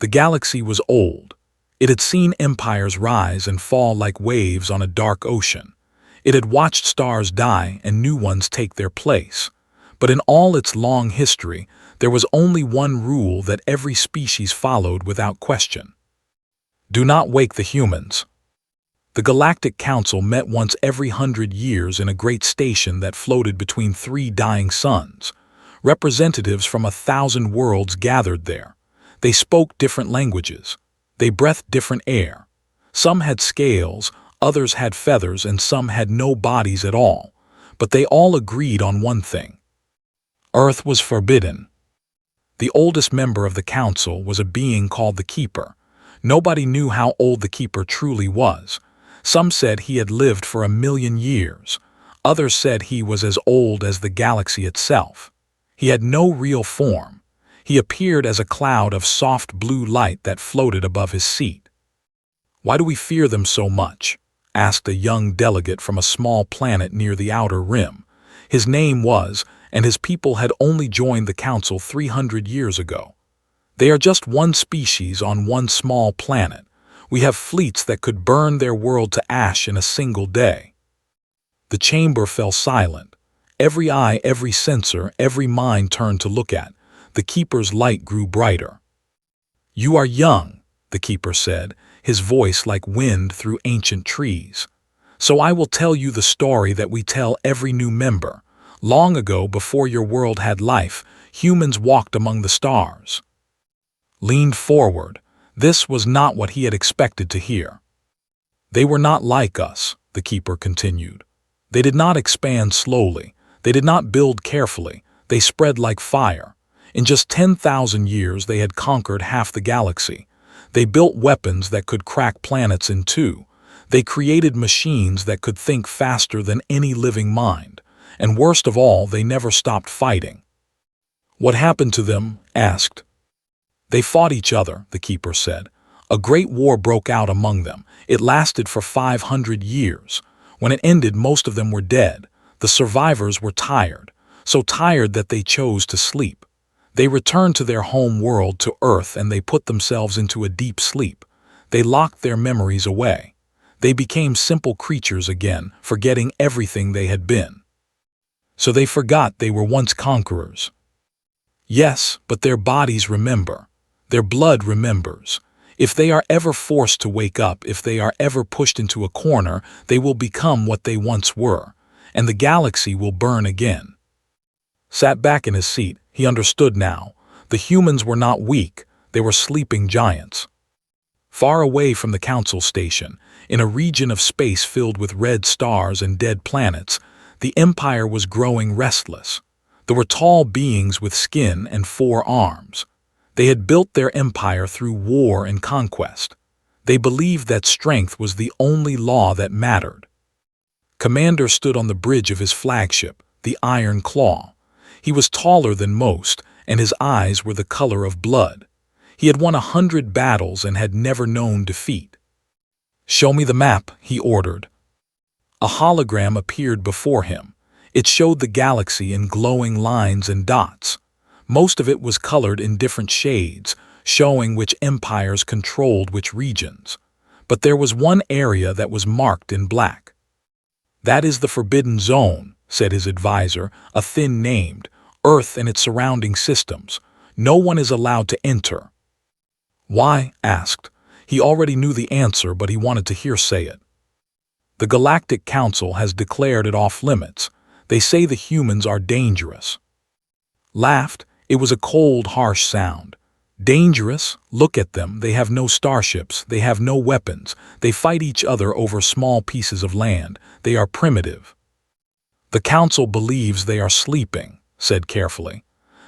The galaxy was old. It had seen empires rise and fall like waves on a dark ocean. It had watched stars die and new ones take their place. But in all its long history, there was only one rule that every species followed without question. Do not wake the humans. The Galactic Council met once every 100 years in a great station that floated between 3 dying suns. Representatives from 1,000 worlds gathered there. They spoke different languages. They breathed different air. Some had scales, others had feathers, and some had no bodies at all. But they all agreed on one thing. Earth was forbidden. The oldest member of the council was a being called the Keeper. Nobody knew how old the Keeper truly was. Some said he had lived for 1,000,000 years. Others said he was as old as the galaxy itself. He had no real form. He appeared as a cloud of soft blue light that floated above his seat. "Why do we fear them so much?" asked a young delegate from a small planet near the outer rim. His name was, and his people had only joined the council 300 years ago. "They are just one species on one small planet. We have fleets that could burn their world to ash in a single day." The chamber fell silent. Every eye, every sensor, every mind turned to look at. The Keeper's light grew brighter. "You are young," the Keeper said, his voice like wind through ancient trees. "So I will tell you the story that we tell every new member. Long ago, before your world had life, humans walked among the stars." Leaned forward. This was not what he had expected to hear. "They were not like us," the Keeper continued. "They did not expand slowly. They did not build carefully. They spread like fire. In just 10,000 years, they had conquered half the galaxy. They built weapons that could crack planets in two. They created machines that could think faster than any living mind. And worst of all, they never stopped fighting." "What happened to them?" asked. "They fought each other," the Keeper said. "A great war broke out among them. It lasted for 500 years. When it ended, most of them were dead. The survivors were tired, so tired that they chose to sleep. They returned to their home world, to Earth, and they put themselves into a deep sleep. They locked their memories away. They became simple creatures again, forgetting everything they had been. So they forgot they were once conquerors. Yes, but their bodies remember. Their blood remembers. If they are ever forced to wake up, if they are ever pushed into a corner, they will become what they once were, and the galaxy will burn again." Sat back in his seat, he understood now. The humans were not weak, they were sleeping giants. Far away from the council station, in a region of space filled with red stars and dead planets, the Empire was growing restless. There were tall beings with skin and 4 arms. They had built their empire through war and conquest. They believed that strength was the only law that mattered. Commander stood on the bridge of his flagship, the Iron Claw. He was taller than most, and his eyes were the color of blood. He had won 100 battles and had never known defeat. "Show me the map," he ordered. A hologram appeared before him. It showed the galaxy in glowing lines and dots. Most of it was colored in different shades, showing which empires controlled which regions. But there was one area that was marked in black. "That is the Forbidden Zone," said his advisor, a thin named, Earth and its surrounding systems. "No one is allowed to enter." "Why?" asked. He already knew the answer, but he wanted to say it. "The Galactic Council has declared it off limits. They say the humans are dangerous." Laughed. It was a cold, harsh sound. "Dangerous? Look at them. They have no starships. They have no weapons. They fight each other over small pieces of land. They are primitive." "The Council believes they are sleeping," said carefully.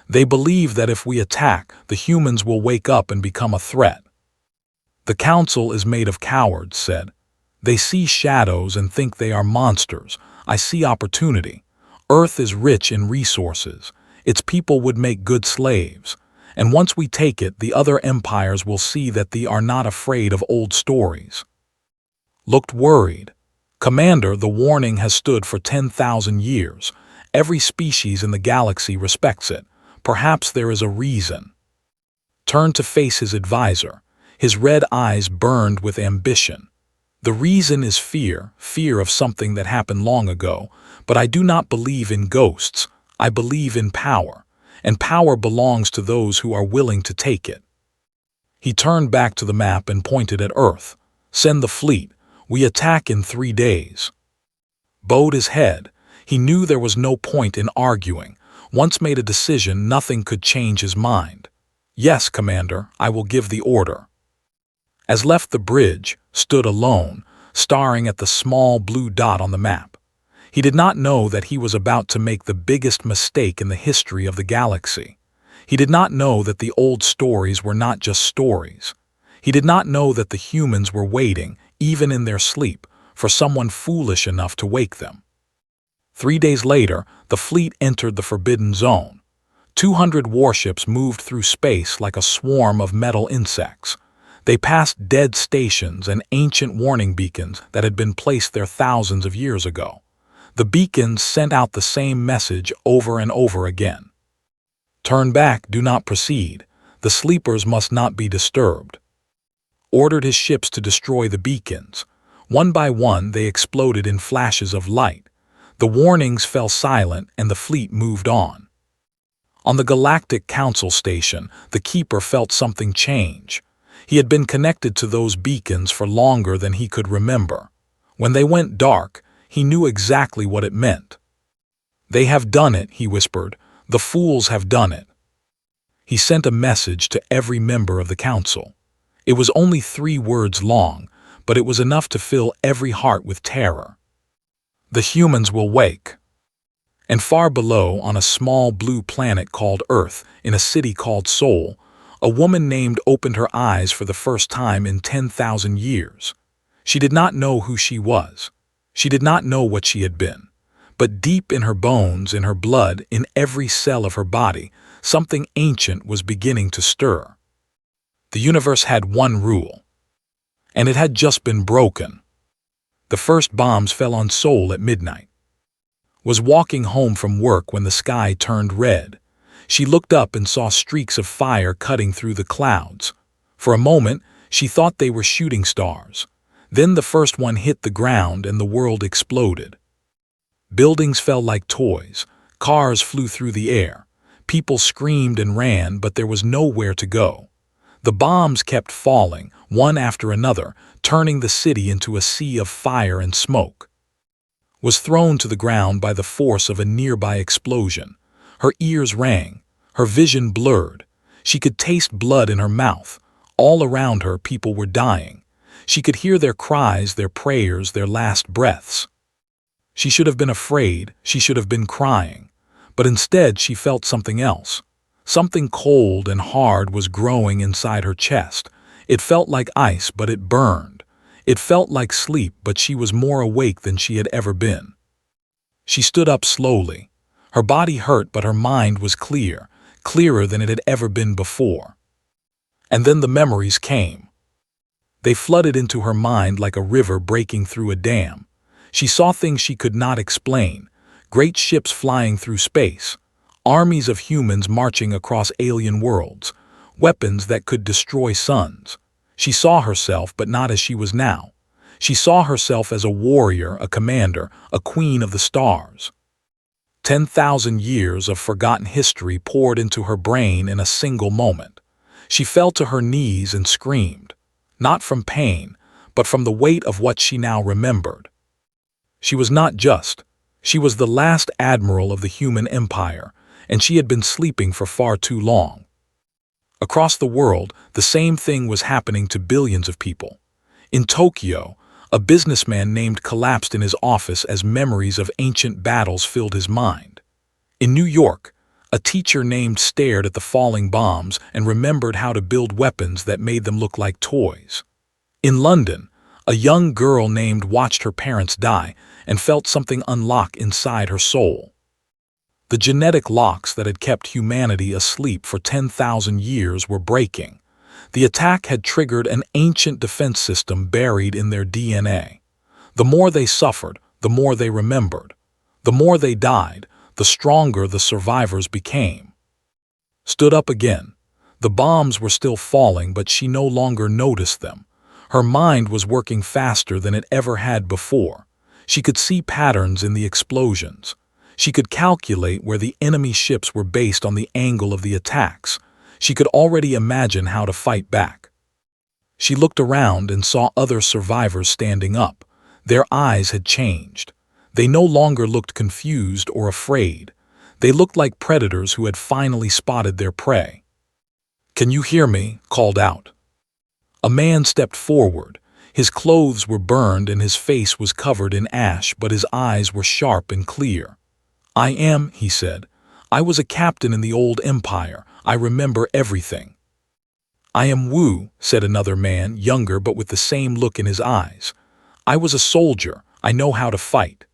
"They believe that if we attack, the humans will wake up and become a threat." "The Council is made of cowards," said. "They see shadows and think they are monsters. I see opportunity. Earth is rich in resources. Its people would make good slaves. And once we take it, the other empires will see that they are not afraid of old stories." Looked worried. "Commander, the warning has stood for 10,000 years. Every species in the galaxy respects it. Perhaps there is a reason." turned to face his advisor. His red eyes burned with ambition. The reason is fear, fear of something that happened long ago, but I do not believe in ghosts. I believe in power, and power belongs to those who are willing to take it. He turned back to the map and pointed at Earth. Send the fleet. We attack in 3 days. Bowed his head. He knew there was no point in arguing. Once made a decision, nothing could change his mind. Yes, Commander, I will give the order. As left the bridge, stood alone, staring at the small blue dot on the map. He did not know that he was about to make the biggest mistake in the history of the galaxy. He did not know that the old stories were not just stories. He did not know that the humans were waiting, even in their sleep, for someone foolish enough to wake them. 3 days later, the fleet entered the Forbidden Zone. 200 warships moved through space like a swarm of metal insects. They passed dead stations and ancient warning beacons that had been placed there thousands of years ago. The beacons sent out the same message over and over again. Turn back, do not proceed. The sleepers must not be disturbed. Ordered his ships to destroy the beacons. One by one, they exploded in flashes of light. The warnings fell silent and the fleet moved on. On the Galactic Council station, the Keeper felt something change. He had been connected to those beacons for longer than he could remember. When they went dark, he knew exactly what it meant. They have done it, he whispered. The fools have done it. He sent a message to every member of the council. It was only 3 words long, but it was enough to fill every heart with terror. The humans will wake. And far below, on a small blue planet called Earth, in a city called Seoul, a woman named opened her eyes for the first time in 10,000 years. She did not know who she was. She did not know what she had been. But deep in her bones, in her blood, in every cell of her body, something ancient was beginning to stir. The universe had one rule, and it had just been broken. The first bombs fell on Seoul at midnight. Was walking home from work when the sky turned red. She looked up and saw streaks of fire cutting through the clouds. For a moment, she thought they were shooting stars. Then the first one hit the ground and the world exploded. Buildings fell like toys. Cars flew through the air. People screamed and ran, but there was nowhere to go. The bombs kept falling, one after another, turning the city into a sea of fire and smoke. Was thrown to the ground by the force of a nearby explosion. Her ears rang. Her vision blurred. She could taste blood in her mouth. All around her, people were dying. She could hear their cries, their prayers, their last breaths. She should have been afraid, she should have been crying. But instead she felt something else. Something cold and hard was growing inside her chest. It felt like ice, but it burned. It felt like sleep, but she was more awake than she had ever been. She stood up slowly. Her body hurt, but her mind was clear, clearer than it had ever been before. And then the memories came. They flooded into her mind like a river breaking through a dam. She saw things she could not explain, great ships flying through space, armies of humans marching across alien worlds, weapons that could destroy suns. She saw herself, but not as she was now. She saw herself as a warrior, a commander, a queen of the stars. 10,000 years of forgotten history poured into her brain in a single moment. She fell to her knees and screamed, not from pain, but from the weight of what she now remembered. She was not just. She was the last admiral of the human empire, and she had been sleeping for far too long. Across the world, the same thing was happening to billions of people. In Tokyo, a businessman named collapsed in his office as memories of ancient battles filled his mind. In New York, a teacher named stared at the falling bombs and remembered how to build weapons that made them look like toys. In London, a young girl named watched her parents die and felt something unlock inside her soul. The genetic locks that had kept humanity asleep for 10,000 years were breaking. The attack had triggered an ancient defense system buried in their DNA. The more they suffered, the more they remembered. The more they died, the stronger the survivors became. Stood up again. The bombs were still falling, but she no longer noticed them. Her mind was working faster than it ever had before. She could see patterns in the explosions. She could calculate where the enemy ships were based on the angle of the attacks. She could already imagine how to fight back. She looked around and saw other survivors standing up. Their eyes had changed. They no longer looked confused or afraid. They looked like predators who had finally spotted their prey. "Can you hear me?" called out. A man stepped forward. His clothes were burned and his face was covered in ash, but his eyes were sharp and clear. "I am," he said. "I was a captain in the old empire. I remember everything." "I am Wu," said another man, younger but with the same look in his eyes. "I was a soldier. I know how to fight."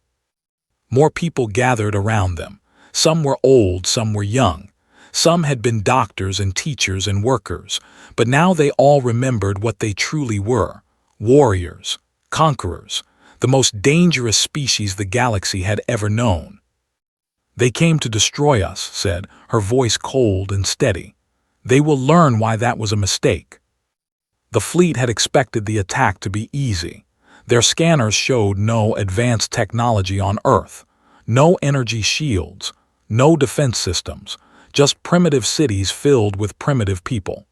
More people gathered around them. Some were old, some were young. Some had been doctors and teachers and workers, but now they all remembered what they truly were: warriors, conquerors, the most dangerous species the galaxy had ever known. "They came to destroy us," said, her voice cold and steady. "They will learn why that was a mistake." The fleet had expected the attack to be easy. Their scanners showed no advanced technology on Earth, no energy shields, no defense systems, just primitive cities filled with primitive people.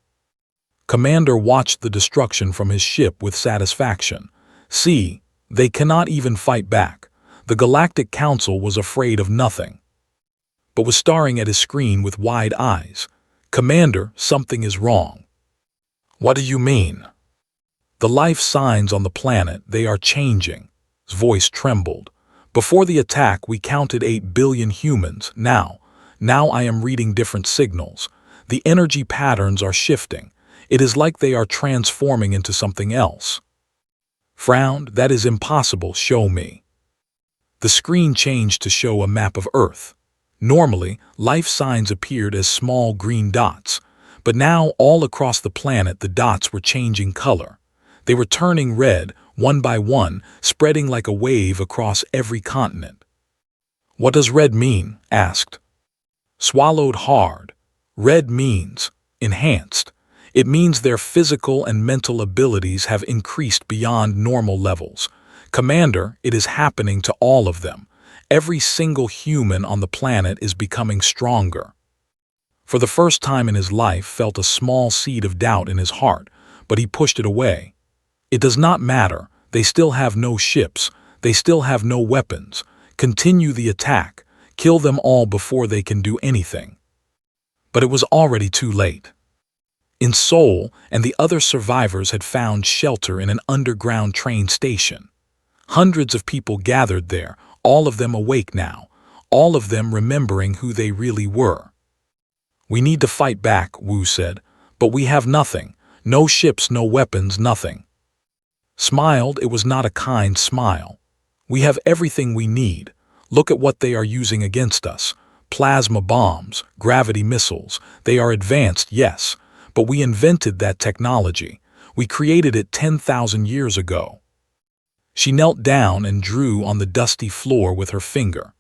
Commander watched the destruction from his ship with satisfaction. "See, they cannot even fight back." The Galactic Council was afraid of nothing, but was staring at his screen with wide eyes. "Commander, something is wrong." "What do you mean?" "The life signs on the planet, they are changing." His voice trembled. "Before the attack, we counted 8 billion humans. Now I am reading different signals. The energy patterns are shifting. It is like they are transforming into something else." Frowned. "That is impossible. Show me." The screen changed to show a map of Earth. Normally, life signs appeared as small green dots, but now all across the planet the dots were changing color. They were turning red, one by one, spreading like a wave across every continent. "What does red mean?" asked. Swallowed hard. "Red means enhanced. It means their physical and mental abilities have increased beyond normal levels. Commander, it is happening to all of them. Every single human on the planet is becoming stronger." For the first time in his life felt a small seed of doubt in his heart, but he pushed it away. "It does not matter. They still have no ships. They still have no weapons. Continue the attack. Kill them all before they can do anything." But it was already too late. In Seoul, and the other survivors had found shelter in an underground train station. Hundreds of people gathered there, all of them awake now, all of them remembering who they really were. "We need to fight back," Wu said, "but we have nothing. No ships, no weapons, nothing." Smiled. It was not a kind smile. "We have everything we need. Look at what they are using against us. Plasma bombs, gravity missiles. They are advanced, yes, but we invented that technology. We created it 10,000 years ago." She knelt down and drew on the dusty floor with her finger.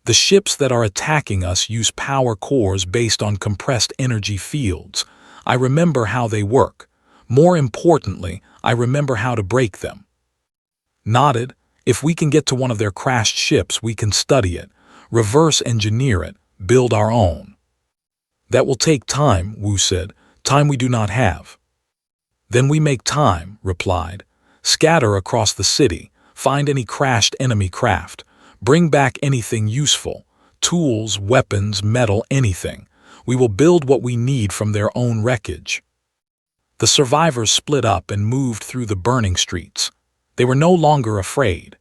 "The ships that are attacking us use power cores based on compressed energy fields. I remember how they work. More importantly, I remember how to break them." Nodded. "If we can get to one of their crashed ships, we can study it, reverse engineer it, build our own." "That will take time," Wu said, "time we do not have." "Then we make time," replied. "Scatter across the city, find any crashed enemy craft, bring back anything useful, tools, weapons, metal, anything. We will build what we need from their own wreckage." The survivors split up and moved through the burning streets. They were no longer afraid.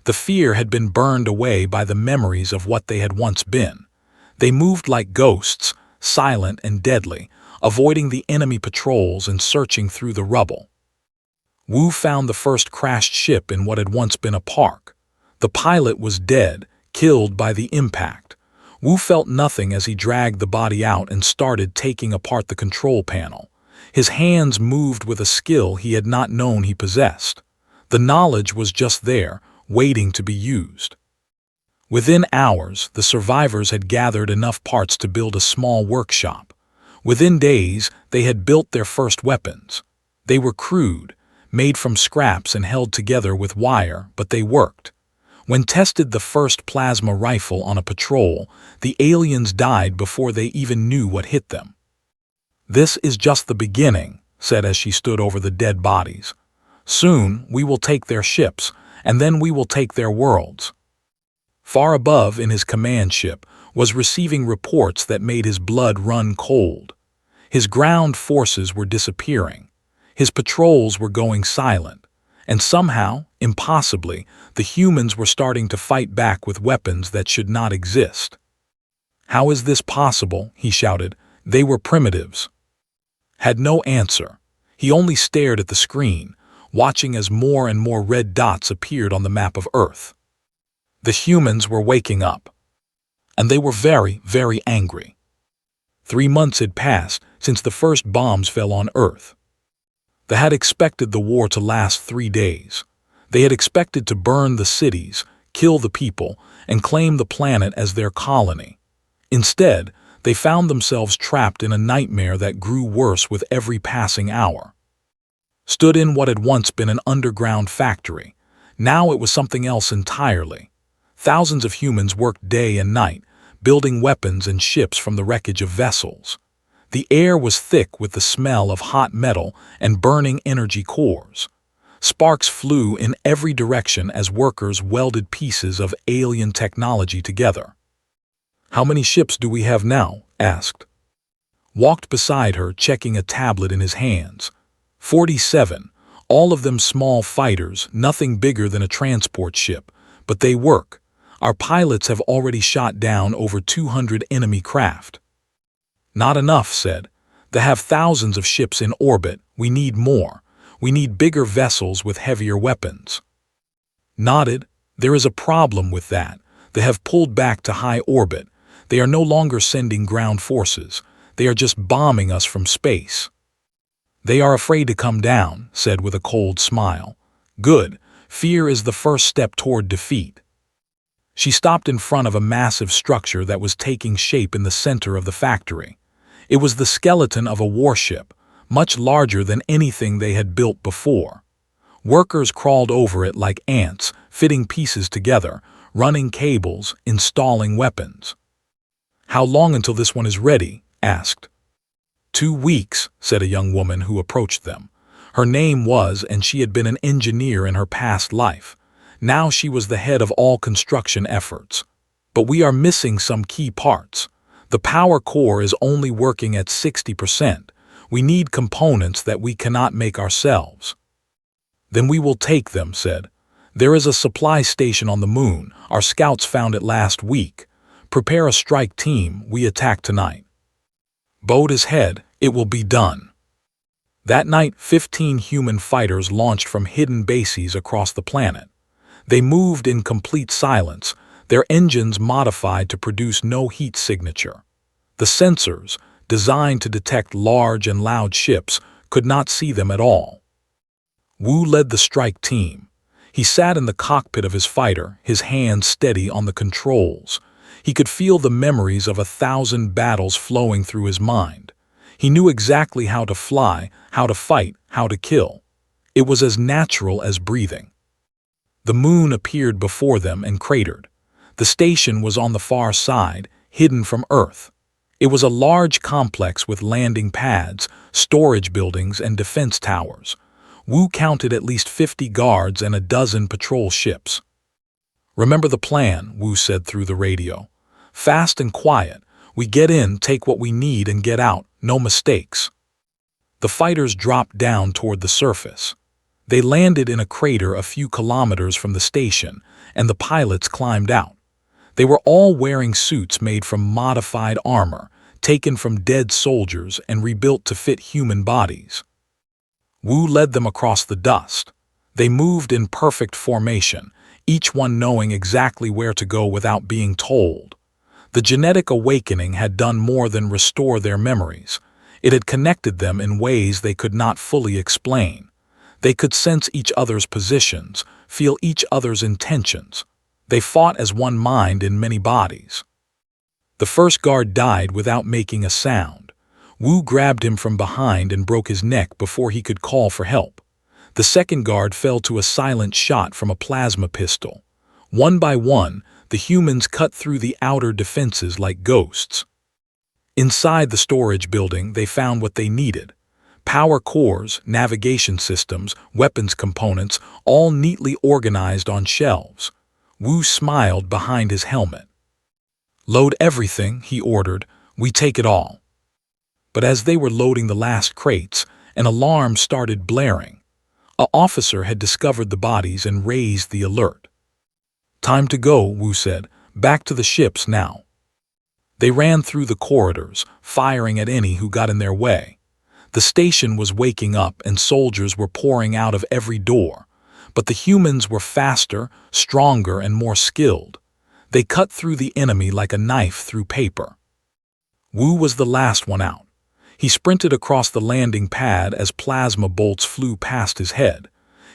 The fear had been burned away by the memories of what they had once been. They moved like ghosts, silent and deadly, avoiding the enemy patrols and searching through the rubble. Wu found the first crashed ship in what had once been a park. The pilot was dead, killed by the impact. Wu felt nothing as he dragged the body out and started taking apart the control panel. His hands moved with a skill he had not known he possessed. The knowledge was just there, waiting to be used. Within hours, the survivors had gathered enough parts to build a small workshop. Within days, they had built their first weapons. They were crude, made from scraps and held together with wire, but they worked. When tested the first plasma rifle on a patrol, the aliens died before they even knew what hit them. "This is just the beginning," said as she stood over the dead bodies. "Soon we will take their ships, and then we will take their worlds." Far above in his command ship was receiving reports that made his blood run cold. His ground forces were disappearing. His patrols were going silent. And somehow, impossibly, the humans were starting to fight back with weapons that should not exist. "How is this possible?" he shouted. "They were primitives." Had no answer. He only stared at the screen, watching as more and more red dots appeared on the map of Earth. The humans were waking up. And they were very, very angry. 3 months had passed since the first bombs fell on Earth. They had expected the war to last 3 days. They had expected to burn the cities, kill the people, and claim the planet as their colony. Instead, they found themselves trapped in a nightmare that grew worse with every passing hour. Stood in what had once been an underground factory. Now it was something else entirely. Thousands of humans worked day and night, building weapons and ships from the wreckage of vessels. The air was thick with the smell of hot metal and burning energy cores. Sparks flew in every direction as workers welded pieces of alien technology together. "How many ships do we have now?" asked. Walked beside her, checking a tablet in his hands. 47, all of them small fighters, nothing bigger than a transport ship, but they work. Our pilots have already shot down over 200 enemy craft. "Not enough," said. "They have thousands of ships in orbit. We need more. We need bigger vessels with heavier weapons." Nodded. "There is a problem with that. They have pulled back to high orbit. They are no longer sending ground forces. They are just bombing us from space." "They are afraid to come down," said with a cold smile. "Good. Fear is the first step toward defeat." She stopped in front of a massive structure that was taking shape in the center of the factory. It was the skeleton of a warship, much larger than anything they had built before. Workers crawled over it like ants, fitting pieces together, running cables, installing weapons. "How long until this one is ready?" asked. 2 weeks, said a young woman who approached them. Her name was, and she had been an engineer in her past life. Now she was the head of all construction efforts. "But we are missing some key parts. The power core is only working at 60%. We need components that we cannot make ourselves." "Then we will take them," said. "There is a supply station on the moon. Our scouts found it last week. Prepare a strike team. We attack tonight." Bowed his head. "It will be done." That night, 15 human fighters launched from hidden bases across the planet. They moved in complete silence, their engines modified to produce no heat signature. The sensors, designed to detect large and loud ships, could not see them at all. Wu led the strike team. He sat in the cockpit of his fighter, his hands steady on the controls. He could feel the memories of 1,000 battles flowing through his mind. He knew exactly how to fly, how to fight, how to kill. It was as natural as breathing. The moon appeared before them and cratered. The station was on the far side, hidden from Earth. It was a large complex with landing pads, storage buildings, and defense towers. Wu counted at least 50 guards and a dozen patrol ships. "Remember the plan," Wu said through the radio. "Fast and quiet. We get in, take what we need, and get out. No mistakes." The fighters dropped down toward the surface. They landed in a crater a few kilometers from the station, and the pilots climbed out. They were all wearing suits made from modified armor, taken from dead soldiers and rebuilt to fit human bodies. Wu led them across the dust. They moved in perfect formation, each one knowing exactly where to go without being told. The genetic awakening had done more than restore their memories. It had connected them in ways they could not fully explain. They could sense each other's positions, feel each other's intentions. They fought as one mind in many bodies. The first guard died without making a sound. Wu grabbed him from behind and broke his neck before he could call for help. The second guard fell to a silent shot from a plasma pistol. One by one, the humans cut through the outer defenses like ghosts. Inside the storage building, they found what they needed. Power cores, navigation systems, weapons components, all neatly organized on shelves. Wu smiled behind his helmet. "Load everything," he ordered. "We take it all." But as they were loading the last crates, an alarm started blaring. An officer had discovered the bodies and raised the alert. "Time to go," Wu said. "Back to the ships now." They ran through the corridors, firing at any who got in their way. The station was waking up and soldiers were pouring out of every door. But the humans were faster, stronger, and more skilled. They cut through the enemy like a knife through paper. Wu was the last one out. He sprinted across the landing pad as plasma bolts flew past his head.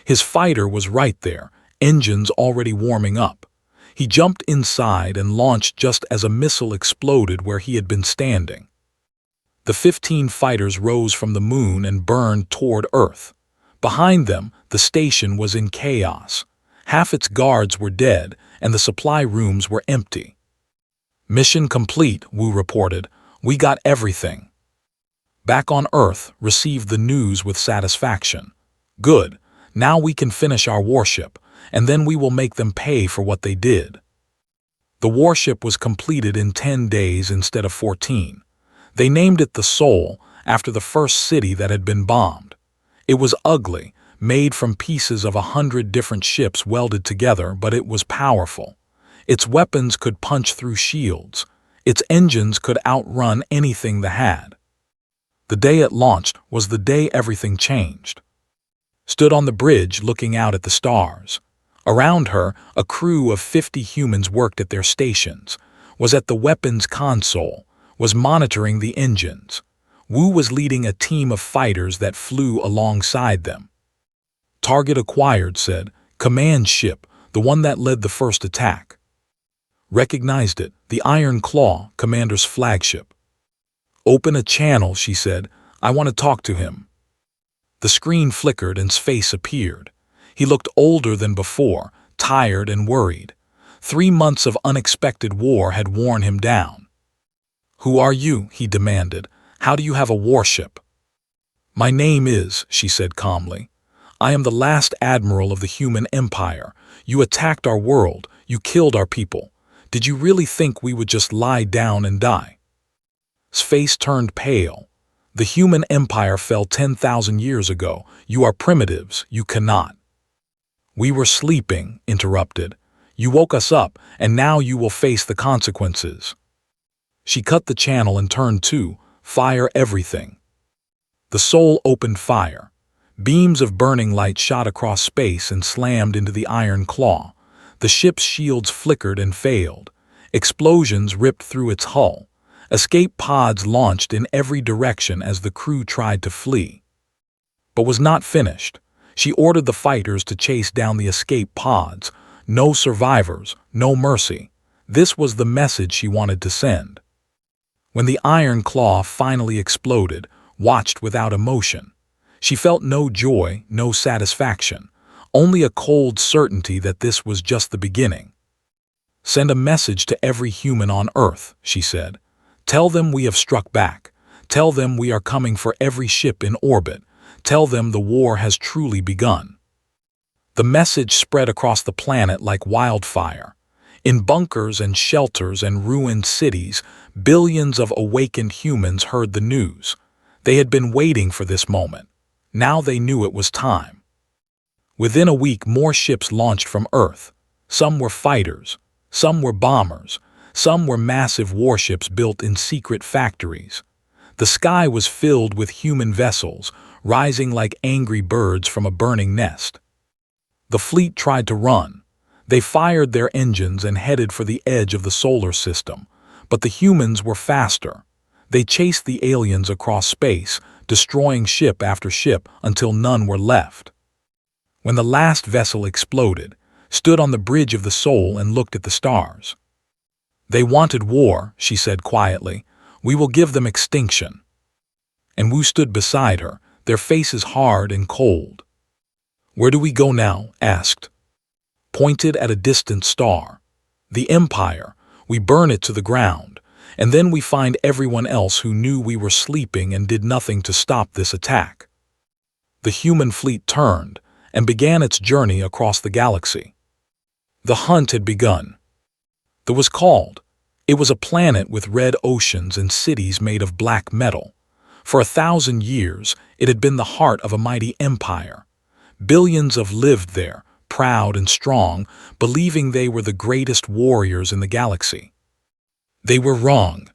His fighter was right there, engines already warming up. He jumped inside and launched just as a missile exploded where he had been standing. The 15 fighters rose from the moon and burned toward Earth. Behind them, the station was in chaos. Half its guards were dead, and the supply rooms were empty. "Mission complete," Wu reported. "We got everything." Back on Earth, received the news with satisfaction. "Good. Now we can finish our warship, and then we will make them pay for what they did." The warship was completed in 10 days instead of 14. They named it the Soul, after the first city that had been bombed. It was ugly, made from pieces of 100 different ships welded together, but it was powerful. Its weapons could punch through shields. Its engines could outrun anything that had. The day it launched was the day everything changed. Stood on the bridge looking out at the stars. Around her, a crew of 50 humans worked at their stations, was at the weapons console, was monitoring the engines. Wu was leading a team of fighters that flew alongside them. "Target acquired," said. "Command ship, the one that led the first attack." Recognized it, the Iron Claw, Commander's flagship. "Open a channel," she said. "I want to talk to him." The screen flickered and his face appeared. He looked older than before, tired and worried. 3 months of unexpected war had worn him down. "Who are you?" he demanded. "How do you have a warship?" "My name is," she said calmly. "I am the last admiral of the human empire. You attacked our world. You killed our people. Did you really think we would just lie down and die?" His face turned pale. "The human empire fell 10,000 years ago. You are primitives. You cannot." "We were sleeping," interrupted. "You woke us up, and now you will face the consequences." She cut the channel and turned to, "Fire everything." The Soul opened fire. Beams of burning light shot across space and slammed into the Iron Claw. The ship's shields flickered and failed. Explosions ripped through its hull. Escape pods launched in every direction as the crew tried to flee. But was not finished. She ordered the fighters to chase down the escape pods. No survivors, no mercy. This was the message she wanted to send. When the Iron Claw finally exploded, watched without emotion. She felt no joy, no satisfaction, only a cold certainty that this was just the beginning. "Send a message to every human on Earth," she said. "Tell them we have struck back. Tell them we are coming for every ship in orbit. Tell them the war has truly begun." The message spread across the planet like wildfire. In bunkers and shelters and ruined cities, billions of awakened humans heard the news. They had been waiting for this moment. Now they knew it was time. Within a week, more ships launched from Earth. Some were fighters, some were bombers, some were massive warships built in secret factories. The sky was filled with human vessels, rising like angry birds from a burning nest. The fleet tried to run. They fired their engines and headed for the edge of the solar system, but the humans were faster. They chased the aliens across space, destroying ship after ship until none were left. When the last vessel exploded, stood on the bridge of the Soul and looked at the stars. "They wanted war," she said quietly. "We will give them extinction." and Wu stood beside her, their faces hard and cold. "Where do we go now?" asked. Pointed at a distant star. "The Empire. We burn it to the ground, and then we find everyone else who knew we were sleeping and did nothing to stop this attack." The human fleet turned and began its journey across the galaxy. The hunt had begun. It was called. It was a planet with red oceans and cities made of black metal. For 1,000 years, it had been the heart of a mighty empire. Billions have lived there, proud and strong, believing they were the greatest warriors in the galaxy. They were wrong.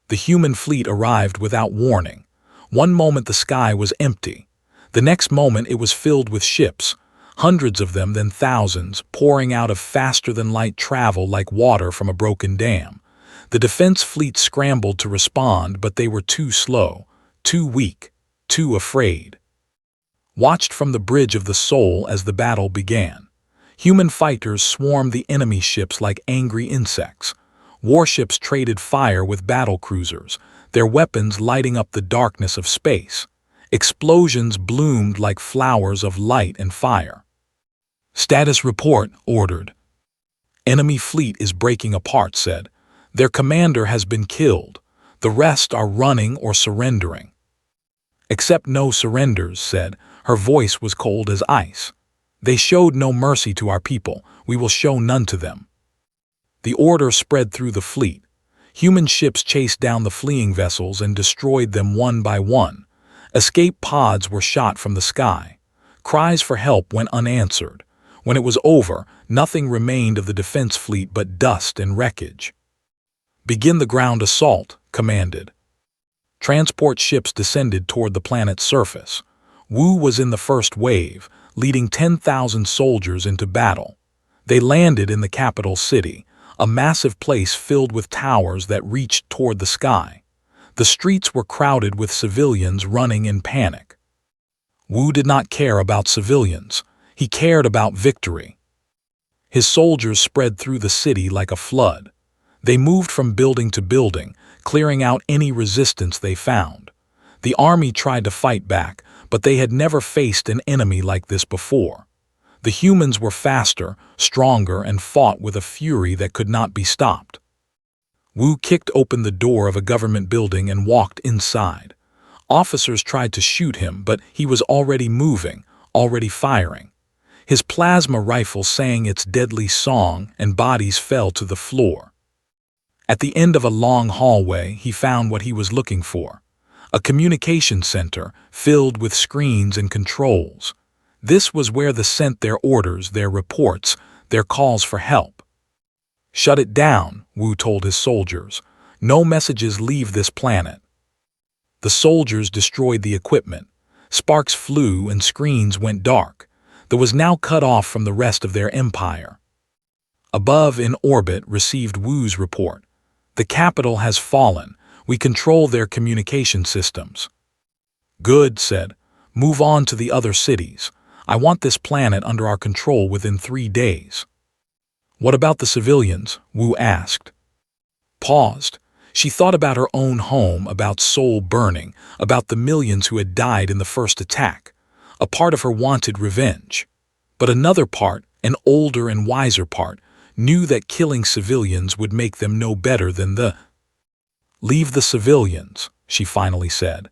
The human fleet arrived without warning. One moment the sky was empty. The next moment it was filled with ships, hundreds of them, then thousands, pouring out of faster-than-light travel like water from a broken dam. The defense fleet scrambled to respond, but they were too slow, too weak, too afraid. Watched from the bridge of the soul as the battle began. Human fighters swarmed the enemy ships like angry insects. Warships traded fire with battle cruisers, their weapons lighting up the darkness of space. Explosions bloomed like flowers of light and fire. "Status report," ordered. "Enemy fleet is breaking apart," said. "Their commander has been killed. The rest are running or surrendering." "Accept no surrenders," said. Her voice was cold as ice. "They showed no mercy to our people. We will show none to them." The order spread through the fleet. Human ships chased down the fleeing vessels and destroyed them one by one. Escape pods were shot from the sky. Cries for help went unanswered. When it was over, nothing remained of the defense fleet but dust and wreckage. "Begin the ground assault," commanded. Transport ships descended toward the planet's surface. Wu was in the first wave, leading 10,000 soldiers into battle. They landed in the capital city, a massive place filled with towers that reached toward the sky. The streets were crowded with civilians running in panic. Wu did not care about civilians. He cared about victory. His soldiers spread through the city like a flood. They moved from building to building, clearing out any resistance they found. The army tried to fight back, but they had never faced an enemy like this before. The humans were faster, stronger, and fought with a fury that could not be stopped. Wu kicked open the door of a government building and walked inside. Officers tried to shoot him, but he was already moving, already firing. His plasma rifle sang its deadly song, and bodies fell to the floor. At the end of a long hallway, he found what he was looking for. A communication center filled with screens and controls. This was where they sent their orders, their reports, their calls for help. "Shut it down," Wu told his soldiers. "No messages leave this planet." The soldiers destroyed the equipment. Sparks flew and screens went dark. That was now cut off from the rest of their empire. Above in orbit received Wu's report. "The capital has fallen. We control their communication systems." "Good," said. "Move on to the other cities. I want this planet under our control within 3 days." "What about the civilians?" Wu asked. Paused. She thought about her own home, about soul burning, about the millions who had died in the first attack. A part of her wanted revenge. But another part, an older and wiser part, knew that killing civilians would make them no better than the... "Leave the civilians," she finally said.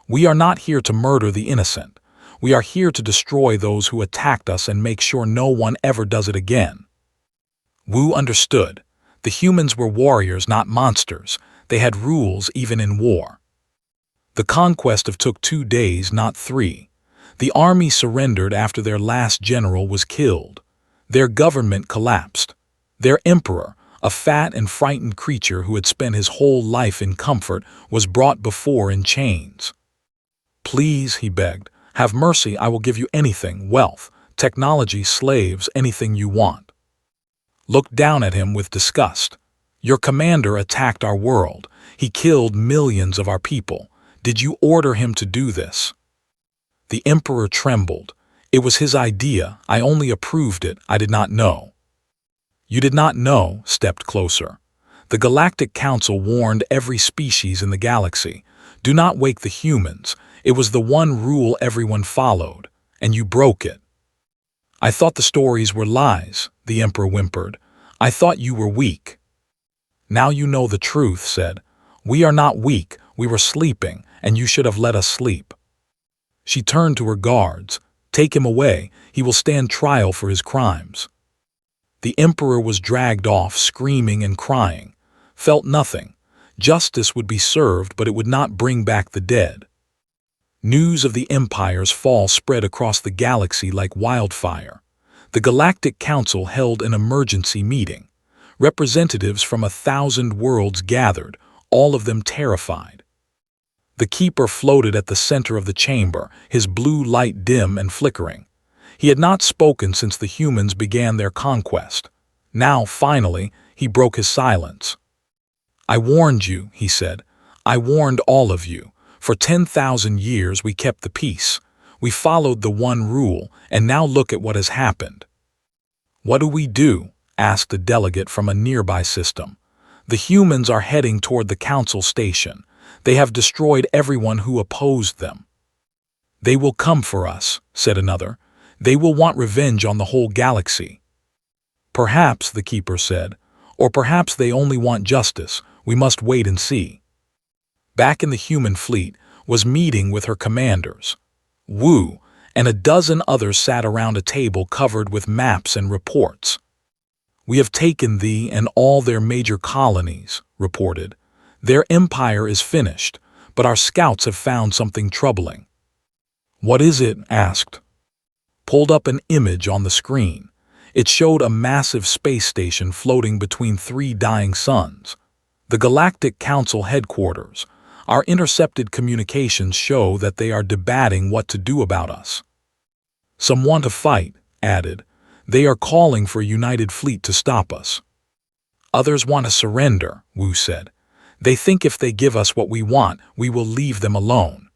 "We are not here to murder the innocent. We are here to destroy those who attacked us and make sure no one ever does it again." Wu understood. The humans were warriors, not monsters. They had rules even in war. The conquest took 2 days, not 3. The army surrendered after their last general was killed. Their government collapsed. Their emperor, a fat and frightened creature who had spent his whole life in comfort, was brought before in chains. "Please," he begged, "have mercy. I will give you anything, wealth, technology, slaves, anything you want." Looked down at him with disgust. "Your commander attacked our world. He killed millions of our people. Did you order him to do this?" The emperor trembled. "It was his idea. I only approved it. I did not know." "You did not know," stepped closer. "The Galactic Council warned every species in the galaxy. Do not wake the humans. It was the one rule everyone followed, and you broke it." "I thought the stories were lies," the Emperor whimpered. "I thought you were weak." "Now you know the truth," said. "We are not weak, we were sleeping, and you should have let us sleep." She turned to her guards. "Take him away, he will stand trial for his crimes." The Emperor was dragged off, screaming and crying. Felt nothing. Justice would be served, but it would not bring back the dead. News of the Empire's fall spread across the galaxy like wildfire. The Galactic Council held an emergency meeting. Representatives from 1,000 worlds gathered, all of them terrified. The Keeper floated at the center of the chamber, his blue light dim and flickering. He had not spoken since the humans began their conquest. Now, finally, he broke his silence. "I warned you," he said. "I warned all of you. For 10,000 years we kept the peace. We followed the one rule, and now look at what has happened." "What do we do?" asked a delegate from a nearby system. "The humans are heading toward the council station. They have destroyed everyone who opposed them." "They will come for us," said another. "They will want revenge on the whole galaxy." "Perhaps," the Keeper said, "or perhaps they only want justice. We must wait and see." Back in the human fleet was meeting with her commanders. Wu and a dozen others sat around a table covered with maps and reports. "We have taken thee and all their major colonies," reported. "Their empire is finished, but our scouts have found something troubling." "What is it?" asked. Pulled up an image on the screen. It showed a massive space station floating between 3 dying suns. "The Galactic Council headquarters. Our intercepted communications show that they are debating what to do about us." "Some want to fight," added. "They are calling for a united fleet to stop us." "Others want to surrender," Wu said. "They think if they give us what we want, we will leave them alone."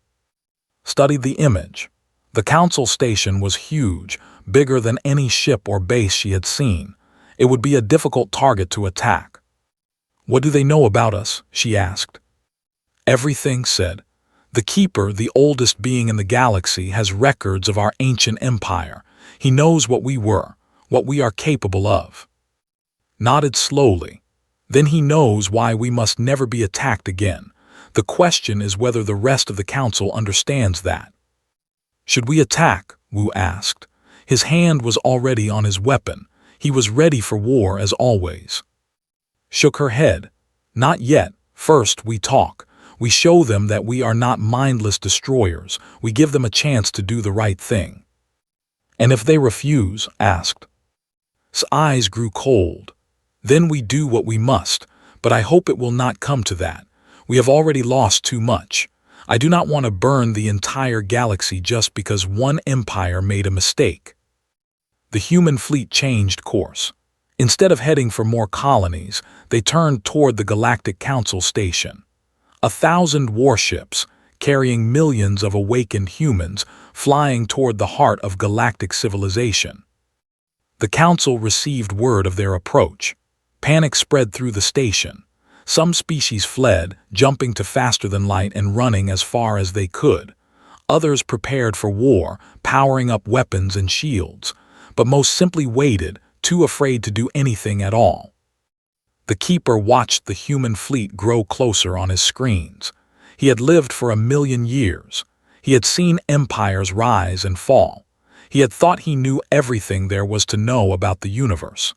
Studied the image. The council station was huge, bigger than any ship or base she had seen. It would be a difficult target to attack. "What do they know about us?" she asked. "Everything," said. "The Keeper, the oldest being in the galaxy, has records of our ancient empire. He knows what we were, what we are capable of." Nodded slowly. "Then he knows why we must never be attacked again. The question is whether the rest of the council understands that." "Should we attack?" Wu asked. His hand was already on his weapon. He was ready for war as always. Shook her head. "Not yet. First, we talk. We show them that we are not mindless destroyers. We give them a chance to do the right thing." "And if they refuse?" asked. His eyes grew cold. "Then we do what we must, but I hope it will not come to that. We have already lost too much. I do not want to burn the entire galaxy just because one empire made a mistake." The human fleet changed course. Instead of heading for more colonies, they turned toward the Galactic Council station. 1,000 warships, carrying millions of awakened humans, flying toward the heart of galactic civilization. The Council received word of their approach. Panic spread through the station. Some species fled, jumping to faster than light and running as far as they could. Others prepared for war, powering up weapons and shields, but most simply waited, too afraid to do anything at all. The Keeper watched the human fleet grow closer on his screens. He had lived for 1,000,000 years. He had seen empires rise and fall. He had thought he knew everything there was to know about the universe.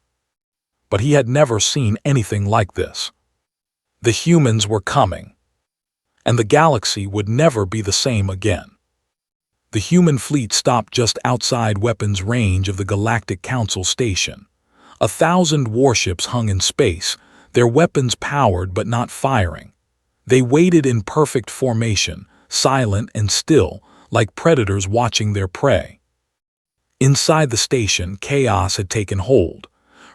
But he had never seen anything like this. The humans were coming, and the galaxy would never be the same again. The human fleet stopped just outside weapons range of the Galactic Council station. 1,000 warships hung in space, their weapons powered but not firing. They waited in perfect formation, silent and still, like predators watching their prey. Inside the station, chaos had taken hold.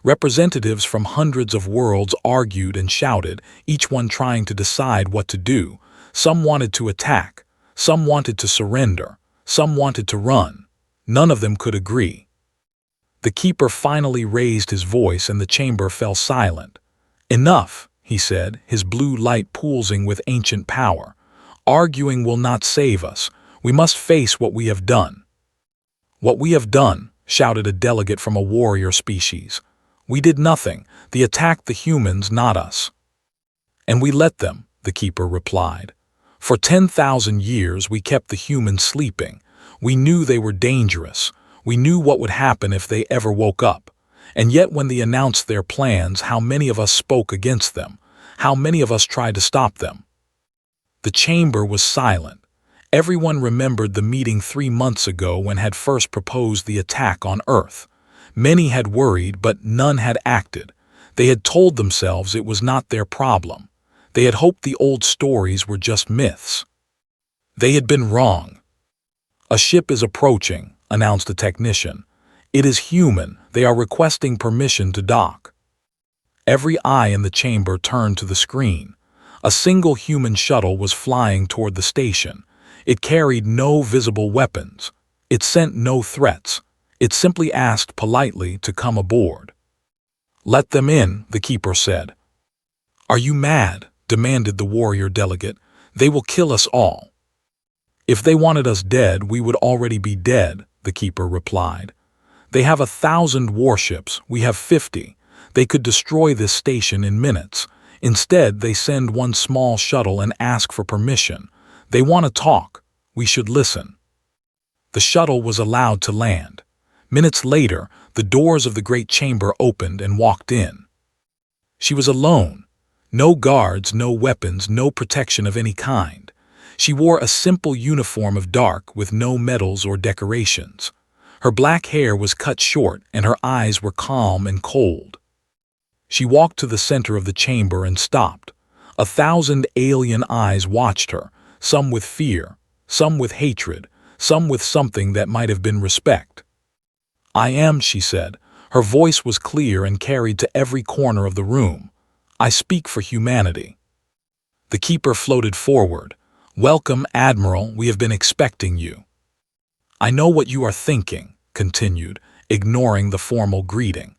Representatives from hundreds of worlds argued and shouted, each one trying to decide what to do. Some wanted to attack, some wanted to surrender, some wanted to run. None of them could agree. The Keeper finally raised his voice and the chamber fell silent. "Enough," he said, his blue light pulsing with ancient power. Arguing will not save us. We must face what we have done. What we have done, shouted a delegate from a warrior species. We did nothing. They attacked the humans, not us. And we let them, the keeper replied. For 10,000 years we kept the humans sleeping. We knew they were dangerous. We knew what would happen if they ever woke up. And yet when they announced their plans, how many of us spoke against them? How many of us tried to stop them? The chamber was silent. Everyone remembered the meeting 3 months ago when had first proposed the attack on Earth. Many had worried, but none had acted. They had told themselves it was not their problem. They had hoped the old stories were just myths. They had been wrong. A ship is approaching, announced a technician. It is human. They are requesting permission to dock. Every eye in the chamber turned to the screen. A single human shuttle was flying toward the station. It carried no visible weapons. It sent no threats. It simply asked politely to come aboard. Let them in, the keeper said. Are you mad? Demanded the warrior delegate. They will kill us all. If they wanted us dead, we would already be dead, the keeper replied. They have 1,000 warships, we have 50. They could destroy this station in minutes. Instead, they send one small shuttle and ask for permission. They want to talk. We should listen. The shuttle was allowed to land. Minutes later, the doors of the great chamber opened and walked in. She was alone. No guards, no weapons, no protection of any kind. She wore a simple uniform of dark with no medals or decorations. Her black hair was cut short and her eyes were calm and cold. She walked to the center of the chamber and stopped. 1,000 alien eyes watched her, some with fear, some with hatred, some with something that might have been respect. I am, she said. Her voice was clear and carried to every corner of the room. I speak for humanity. The keeper floated forward. Welcome, Admiral, we have been expecting you. I know what you are thinking, continued, ignoring the formal greeting.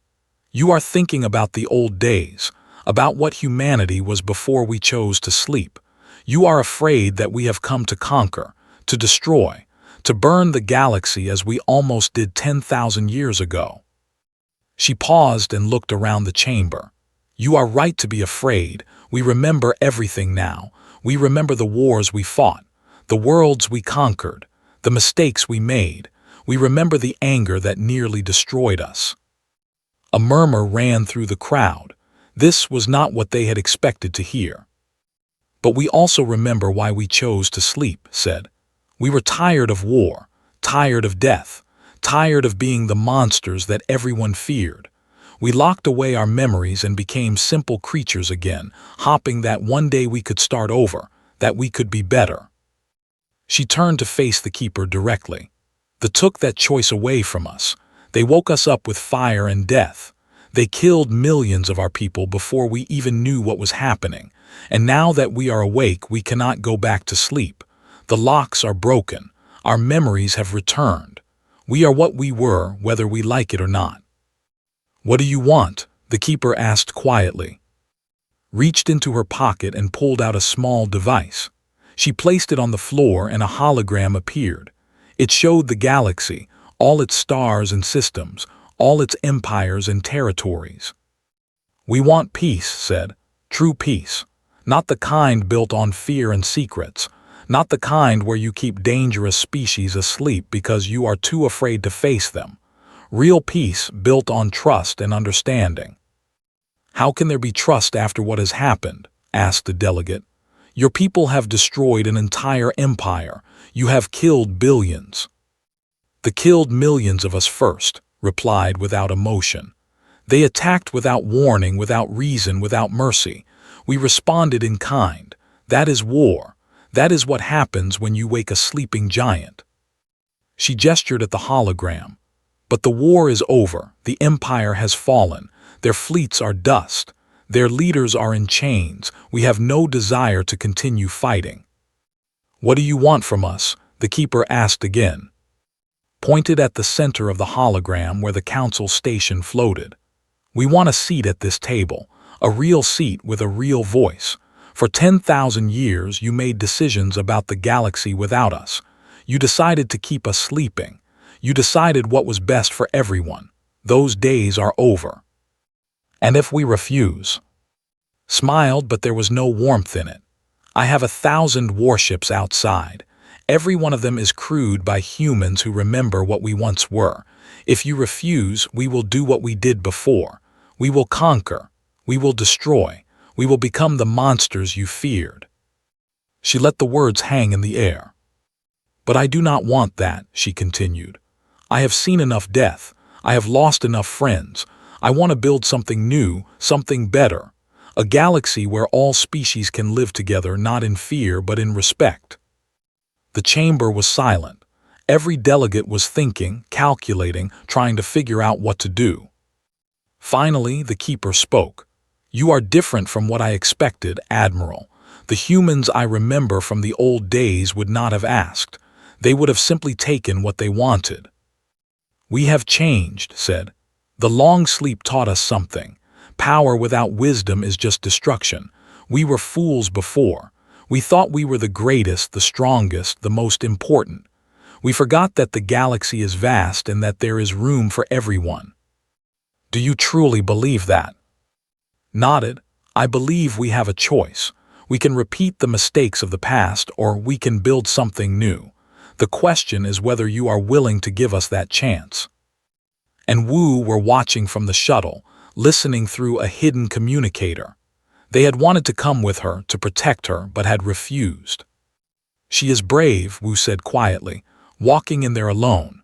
You are thinking about the old days, about what humanity was before we chose to sleep. You are afraid that we have come to conquer, to destroy, to burn the galaxy as we almost did 10,000 years ago. She paused and looked around the chamber. You are right to be afraid. We remember everything now. We remember the wars we fought, the worlds we conquered, the mistakes we made. We remember the anger that nearly destroyed us. A murmur ran through the crowd. This was not what they had expected to hear. But we also remember why we chose to sleep, said. We were tired of war, tired of death, tired of being the monsters that everyone feared. We locked away our memories and became simple creatures again, hoping that one day we could start over, that we could be better. She turned to face the keeper directly. They took that choice away from us. They woke us up with fire and death. They killed millions of our people before we even knew what was happening. And now that we are awake, we cannot go back to sleep. The locks are broken. Our memories have returned. We are what we were, whether we like it or not. What do you want? The keeper asked quietly. Reached into her pocket and pulled out a small device. She placed it on the floor and a hologram appeared. It showed the galaxy, all its stars and systems, all its empires and territories. We want peace, said. True peace. Not the kind built on fear and secrets. Not the kind where you keep dangerous species asleep because you are too afraid to face them. Real peace built on trust and understanding. How can there be trust after what has happened? Asked the delegate. Your people have destroyed an entire empire. You have killed billions. They killed millions of us first, replied without emotion. They attacked without warning, without reason, without mercy. We responded in kind. That is war. That is what happens when you wake a sleeping giant. She gestured at the hologram. But the war is over. The empire has fallen. Their fleets are dust. Their leaders are in chains. We have no desire to continue fighting. What do you want from us? The keeper asked again. Pointed at the center of the hologram where the council station floated. We want a seat at this table, a real seat with a real voice. For 10,000 years you made decisions about the galaxy without us. You decided to keep us sleeping. You decided what was best for everyone. Those days are over. And if we refuse? Smiled, but there was no warmth in it. I have 1,000 warships outside. Every one of them is crewed by humans who remember what we once were. If you refuse, we will do what we did before. We will conquer. We will destroy. We will become the monsters you feared. She let the words hang in the air. But I do not want that, she continued. I have seen enough death. I have lost enough friends. I want to build something new, something better. A galaxy where all species can live together, not in fear but in respect. The chamber was silent. Every delegate was thinking, calculating, trying to figure out what to do. Finally, the keeper spoke. You are different from what I expected, Admiral. The humans I remember from the old days would not have asked. They would have simply taken what they wanted. We have changed, said. The long sleep taught us something. Power without wisdom is just destruction. We were fools before. We thought we were the greatest, the strongest, the most important. We forgot that the galaxy is vast and that there is room for everyone. Do you truly believe that? Nodded. I believe we have a choice. We can repeat the mistakes of the past, or we can build something new. The question is whether you are willing to give us that chance. And Wu were watching from the shuttle, listening through a hidden communicator. They had wanted to come with her, to protect her, but had refused. She is brave, Wu said quietly, walking in there alone.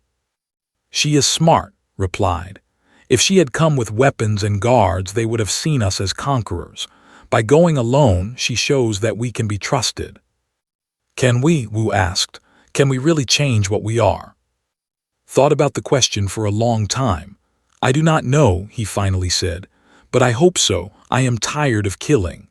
She is smart, replied. If she had come with weapons and guards, they would have seen us as conquerors. By going alone, she shows that we can be trusted. Can we, Wu asked, can we really change what we are? Thought about the question for a long time. I do not know, he finally said, but I hope so. I am tired of killing.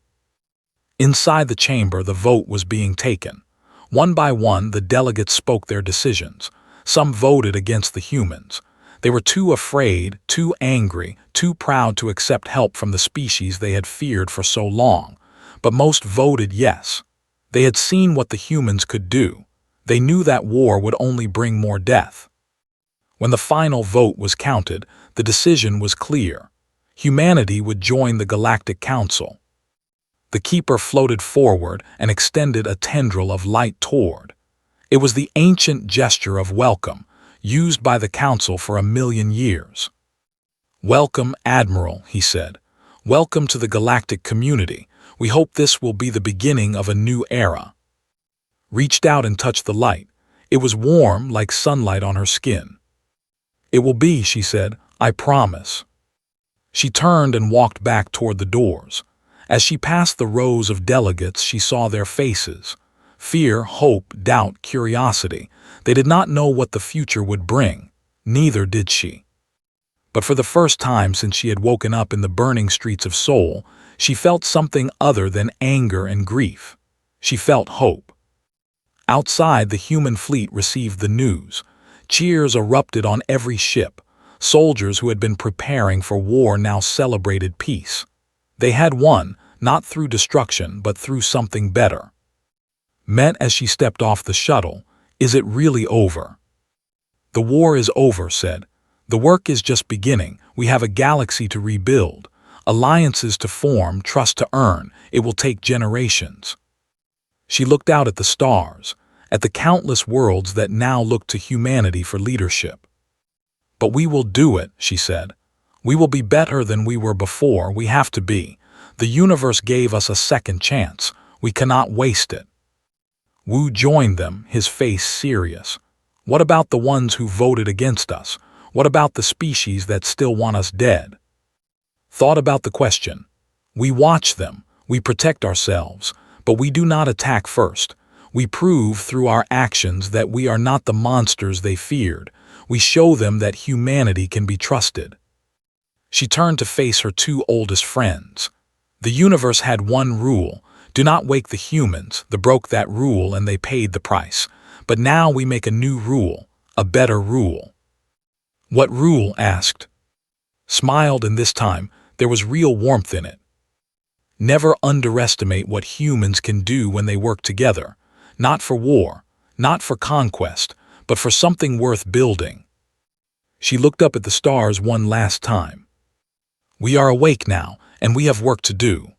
Inside the chamber, the vote was being taken. One by one, the delegates spoke their decisions. Some voted against the humans. They were too afraid, too angry, too proud to accept help from the species they had feared for so long. But most voted yes. They had seen what the humans could do. They knew that war would only bring more death. When the final vote was counted, the decision was clear. Humanity would join the Galactic Council. The keeper floated forward and extended a tendril of light toward. It was the ancient gesture of welcome, used by the Council for 1,000,000 years. Welcome, Admiral, he said. Welcome to the galactic community. We hope this will be the beginning of a new era. Reached out and touched the light. It was warm, like sunlight on her skin. It will be, she said, I promise. She turned and walked back toward the doors. As she passed the rows of delegates, she saw their faces. Fear, hope, doubt, curiosity. They did not know what the future would bring. Neither did she. But for the first time since she had woken up in the burning streets of Seoul, she felt something other than anger and grief. She felt hope. Outside, the human fleet received the news. Cheers erupted on every ship. Soldiers who had been preparing for war now celebrated peace. They had won, not through destruction, but through something better. Met as she stepped off the shuttle, is it really over? The war is over, said. The work is just beginning. We have a galaxy to rebuild, alliances to form, trust to earn. It will take generations. She looked out at the stars, at the countless worlds that now looked to humanity for leadership. But we will do it, she said. We will be better than we were before. We have to be. The universe gave us a second chance. We cannot waste it. Wu joined them, his face serious. What about the ones who voted against us? What about the species that still want us dead? Thought about the question. We watch them. We protect ourselves. But we do not attack first. We prove through our actions that we are not the monsters they feared. We show them that humanity can be trusted. She turned to face her two oldest friends. The universe had one rule. Do not wake the humans. They broke that rule and they paid the price. But now we make a new rule, a better rule. What rule? Asked. Smiled, and this time there was real warmth in it. Never underestimate what humans can do when they work together, not for war, not for conquest, but for something worth building. She looked up at the stars one last time. We are awake now, and we have work to do.